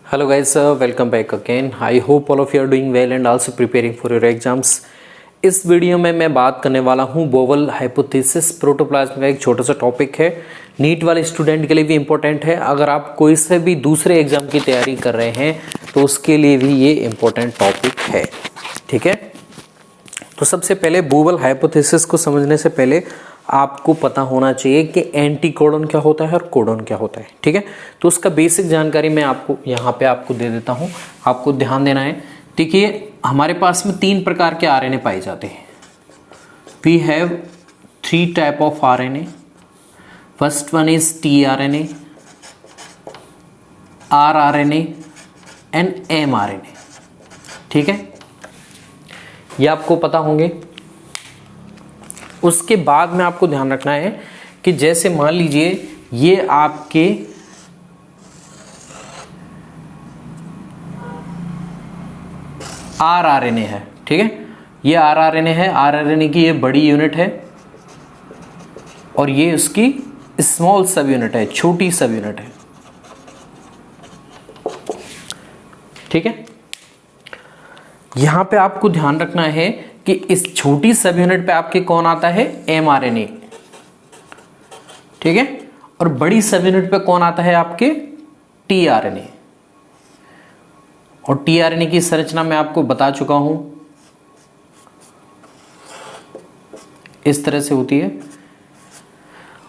Hello guys, welcome back again. I hope all of you are doing well and also preparing for your exams. इस video में मैं बात करने वाला हूँ बोवल हाइपोथेसिस प्रोटोप्लाज्म का एक छोटा सा टॉपिक है। नीट वाले स्टूडेंट के लिए भी इम्पोर्टेंट है। अगर आप कोई से भी दूसरे एग्जाम की तैयारी कर रहे हैं तो उसके लिए भी ये इम्पोर्टेंट टॉपिक है। ठीक है, तो सबसे पहले बोवल हाइपोथेसिस को समझने से पहले आपको पता होना चाहिए कि एंटीकोडन क्या होता है और कोडन क्या होता है। ठीक है, तो उसका बेसिक जानकारी मैं आपको यहाँ पे आपको दे देता हूँ। आपको ध्यान देना है। देखिए, हमारे पास में 3 प्रकार के आरएनए पाए जाते हैं। We have 3 type of RNA. First one is tRNA, rRNA and mRNA. ठीक है, ये आपको पता होंगे। उसके बाद में आपको ध्यान रखना है कि जैसे मान लीजिए ये आपके आरआरएनए है। ठीक है, ये आरआरएनए है। आरआरएनए की ये बड़ी यूनिट है और ये उसकी स्मॉल सब यूनिट है, छोटी सब यूनिट है। ठीक है, यहां पे आपको ध्यान रखना है कि इस छोटी सब यूनिट पे आपके कौन आता है, एमआरएनए। ठीक है, और बड़ी सब यूनिट पे कौन आता है आपके, टीआरएनए। और टीआरएनए की संरचना मैं आपको बता चुका हूं, इस तरह से होती है।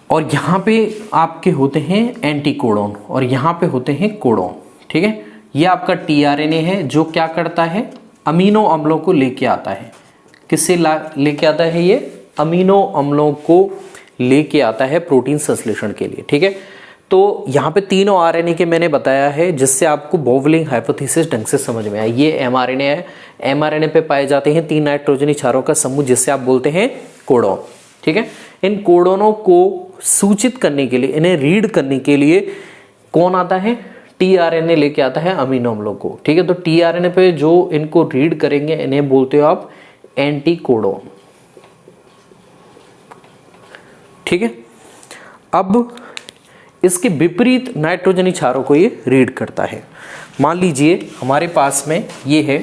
और यहां पे आपके होते हैं एंटीकोडन और यहां पे होते हैं कोडन। ठीक है, ये आपका टीआरएनए है जो क्या करता है, अमीनो अम्लों को लेके आता है। किससे लेके आता है, ये अमीनो अम्लों को लेके आता है प्रोटीन संश्लेषण के लिए। ठीक है, तो यहाँ पे तीनों आरएनए के मैंने बताया है जिससे आपको बोवलिंग हाइपोथेसिस ढंग से समझ में आए। ये एमआरएनए है। एमआरएनए पे पाए जाते हैं 3 नाइट्रोजनी क्षारों का समूह जिससे आप बोलते हैं कोडन। ठीक है, इन कोडनों को सूचित करने के लिए, इन्हें रीड करने के लिए कौन आता है, टीआरएनए लेके आता है अमीनो अम्लों को। ठीक है, तो टीआरएनए पे जो इनको रीड करेंगे इन्हें बोलते हो आप एंटीकोडन। ठीक है, अब इसके विपरीत नाइट्रोजनी क्षारों को ये रीड करता है। मान लीजिए हमारे पास में ये है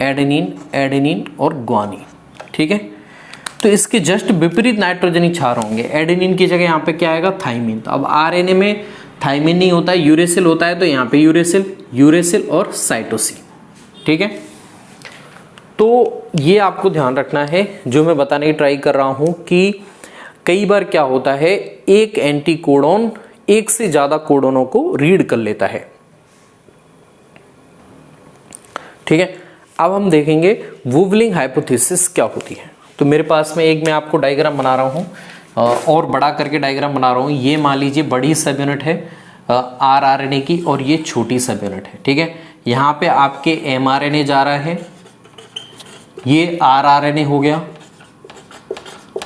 एडेनिन और ग्वानिन। ठीक है, तो इसके जस्ट विपरीत नाइट्रोजनी क्षार होंगे। एडेनिन की जगह यहाँ पे क्या आएगा, थाइमिन। तो अब आरएनए में थाइमिन नहीं होता है, यूरेसिल होता है, तो यहाँ पे यूरेसिल और साइटोसिन। ठीक है, तो ये आपको ध्यान रखना है। जो मैं बताने की ट्राई कर रहा हूं कि कई बार क्या होता है, एक एंटीकोडन एक से ज्यादा कोडनों को रीड कर लेता है। ठीक है, अब हम देखेंगे बोवलिंग हाइपोथेसिस क्या होती है। तो मेरे पास में एक मैं आपको डायग्राम बना रहा हूं और बड़ा करके डायग्राम बना रहा हूं। ये मान लीजिए बड़ी सब यूनिट है आरआरएनए की और ये छोटी सब यूनिट है। ठीक है, यहां पे आपके एमआरएनए जा रहा है, ये आरआरएनए हो गया।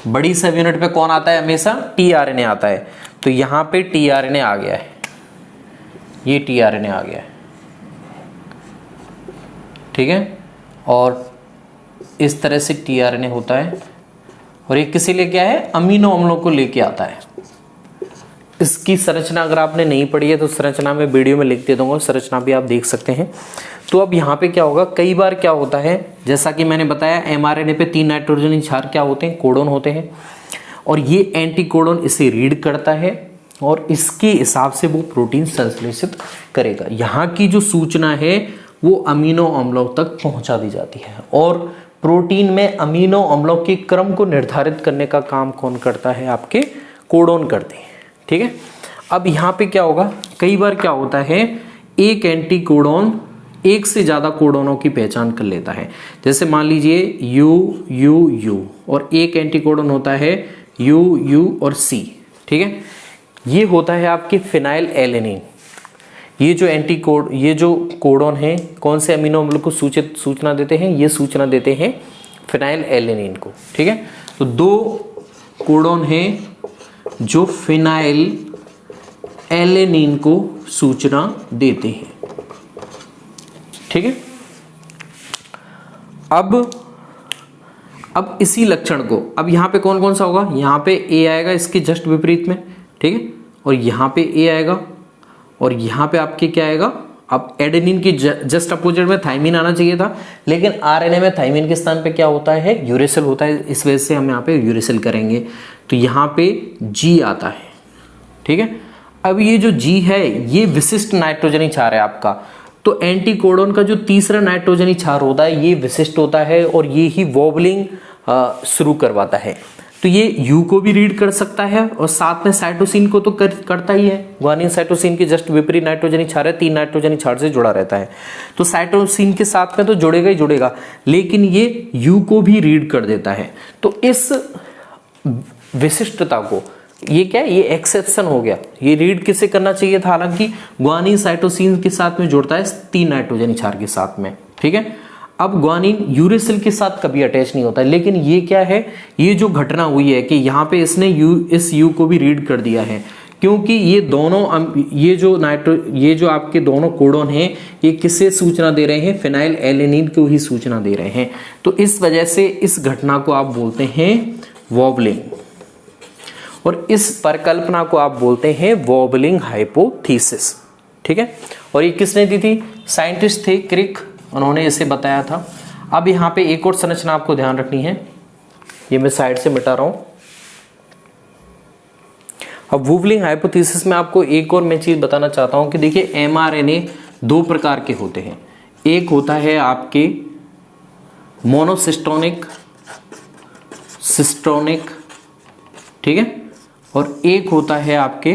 बड़ी सब यूनिट पे कौन आता है, हमेशा टीआरएनए आता है। तो यहां पे टीआरएनए आ गया है, ये टीआरएनए आ गया है। ठीक है, और इस तरह से टीआरएनए होता है और ये किसे लेके आया है, अमीनो अम्लों को लेके आता है। इसकी संरचना अगर आपने नहीं पढ़ी है तो संरचना में वीडियो में लिख दे दूंगा, संरचना भी आप देख सकते हैं। तो अब यहाँ पे क्या होगा, कई बार क्या होता है, जैसा कि मैंने बताया एमआरएनए पे 3 नाइट्रोजनी क्षार क्या होते हैं, कोडन होते हैं। और ये एंटीकोडन इसे रीड करता है और इसके हिसाब से वो प्रोटीन संश्लेषित करेगा। यहाँ की जो सूचना है वो अमीनो अम्लों तक पहुंचा दी जाती है। और प्रोटीन में अमीनो अम्लों के क्रम को निर्धारित करने का काम कौन करता है, आपके कोडन करते हैं। ठीक है, अब यहाँ पे क्या होगा, कई बार क्या होता है, एक एंटीकोडन एक से ज्यादा कोडनों की पहचान कर लेता है। जैसे मान लीजिए यू और एक एंटीकोडन होता है यू और सी। ठीक है, ये होता है आपके फिनाइल एलेनिन। ये जो कोडन है कौन से अमीनो अम्ल को सूचना देते हैं, ये सूचना देते हैं फिनाइल एलेनिन को। ठीक है, तो 2 कोडन हैं जो फिनाइल एलेनिन को सूचना देते हैं। ठीक है, अब इसी लक्षण को, अब यहां पे कौन कौन सा होगा, यहां पे ए आएगा इसके जस्ट विपरीत में। ठीक है, और यहाँ पे ए आएगा और यहाँ पे आपके क्या आएगा, अब एडेनिन की जस्ट अपोजिट में थाइमिन आना चाहिए था, लेकिन आरएनए में थाइमिन के स्थान पे क्या होता है, यूरेसिल होता है, इस वजह से हम यहाँ पे यूरेसिल करेंगे। तो यहाँ पे जी आता है, ठीक है। अब ये जो जी है ये विशिष्ट नाइट्रोजनी क्षार है आपका। तो एंटीकोडॉन का जो तीसरा नाइट्रोजनी क्षार होता है ये विशिष्ट होता है और ये ही वॉबलिंग शुरू करवाता है। तो ये यू को भी रीड कर सकता है और साथ में साइटोसिन को तो करता ही है। ग्वानिन साइटोसिन के जस्ट विपरीत नाइट्रोजनी क्षार है, 3 नाइट्रोजनी क्षार से जुड़ा रहता है। तो साइटोसिन के साथ में तो जुड़ेगा ही जुड़ेगा, लेकिन ये यू को भी रीड कर देता है। तो इस विशिष्टता को, ये क्या है, ये एक्सेप्शन हो गया। ये रीड किसे करना चाहिए था, हालांकि ग्वानिन साइटोसिन के साथ में जुड़ता है 3 नाइट्रोजनी क्षार के साथ में, ठीक है। अब ग्वानिन यूरेसिल के साथ कभी अटैच नहीं होता, लेकिन ये क्या है, ये जो घटना हुई है कि यहाँ पे इसने इस यू को भी रीड कर दिया है, क्योंकि ये दोनों ये जो आपके दोनों कोडोन हैं ये किससे सूचना दे रहे हैं, फिनाइल एलेनिन को ही सूचना दे रहे हैं। तो इस वजह से इस घटना को आप बोलते हैं वॉबलिंग, और इस परिकल्पना को आप बोलते हैं वॉबलिंग हाइपोथीसिस, ठीक है। और ये किसने दी थी, साइंटिस्ट थे क्रिक, उन्होंने इसे बताया था। अब यहाँ पे एक और संरचना आपको ध्यान रखनी है, ये मैं साइड से मिटा रहा हूं। अब वॉबलिंग हाइपोथीसिस में आपको एक और मैं चीज बताना चाहता हूं कि देखिए एमआरएनए 2 प्रकार के होते हैं। एक होता है आपके मोनोसिस्टोनिक, सिस्टोनिक, ठीक है, और एक होता है आपके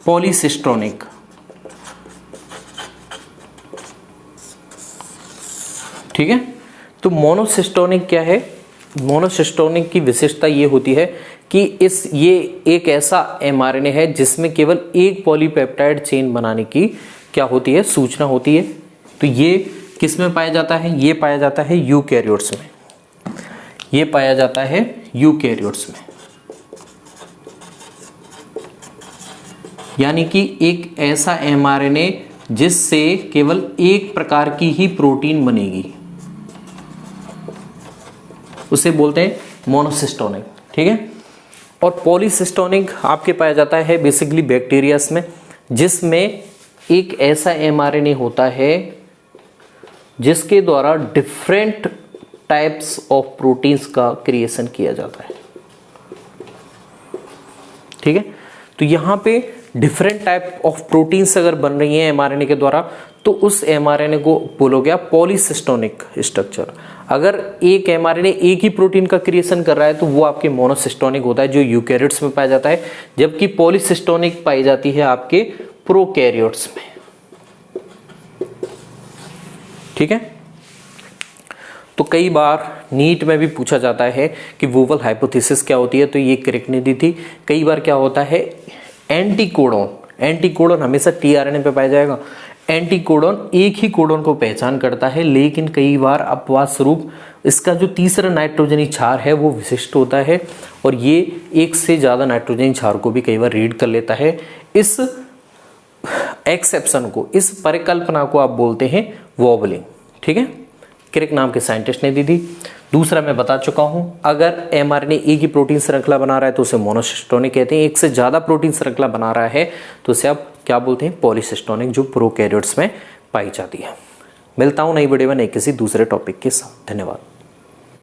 पॉलीसिस्टोनिक। ठीक है, तो मोनोसिस्टोनिक क्या है, मोनोसिस्टोनिक की विशेषता ये होती है कि ये एक ऐसा एमआरएनए है जिसमें केवल एक पॉलीपेप्टाइड चेन बनाने की क्या होती है, सूचना होती है। तो ये किस में पाया जाता है, ये पाया जाता है यूकैरियोट्स में, ये पाया जाता है यूकैरियोट्स में। यानी कि एक ऐसा एमआरएनए जिससे केवल एक प्रकार की ही प्रोटीन बनेगी, उसे बोलते हैं मोनोसिस्टोनिक, ठीक है। और पॉलीसिस्टोनिक आपके पाया जाता है बेसिकली बैक्टीरियास में, जिसमें एक ऐसा एमआरएनए होता है जिसके द्वारा डिफरेंट टाइप्स ऑफ प्रोटीन्स का क्रिएशन किया जाता है, ठीक है। तो यहां पे डिफरेंट टाइप ऑफ प्रोटीन्स अगर बन रही हैं एमआरएनए के द्वारा, तो उस एमआरएनए को बोलोगे आप पॉलीसिस्टोनिक स्ट्रक्चर। अगर एक एमआरएनए एक ही प्रोटीन का क्रिएशन कर रहा है तो वो आपके मोनोसिस्टोनिक होता है, जो यूकैरियोट्स में पाया जाता है, जबकि पॉलीसिस्टोनिक पाई जाती है आपके प्रोकैरियोट्स में, ठीक है। तो कई बार नीट में भी पूछा जाता है कि वोवल हाइपोथेसिस क्या होती है, तो ये क्रिक ने दी थी। कई बार क्या होता है, एंटीकोडॉन हमेशा टीआरएनए पे पाया जाएगा। एंटीकोडॉन एक ही कोडॉन को पहचान करता है, लेकिन कई बार अपवाद स्वरूप इसका जो तीसरा नाइट्रोजनी क्षार है वो विशिष्ट होता है, और ये एक से ज्यादा नाइट्रोजनी क्षार को भी कई बार रीड कर लेता है। इस एक्सेप्शन को, इस परिकल्पना को आप बोलते हैं वॉबलिंग, ठीक है। क्रिक नाम के साइंटिस्ट ने दी थी। दूसरा मैं बता चुका हूं, अगर एमआरएनए एक ही प्रोटीन श्रृंखला बना रहा है तो उसे मोनोसिस्टोनिक कहते हैं। एक से ज्यादा प्रोटीन श्रृंखला बना रहा है तो उसे आप क्या बोलते हैं, पॉलीसिस्टोनिक, जो प्रोकैरियोट्स में पाई जाती है। मिलता हूं नई वीडियो में नए किसी दूसरे टॉपिक के साथ। धन्यवाद।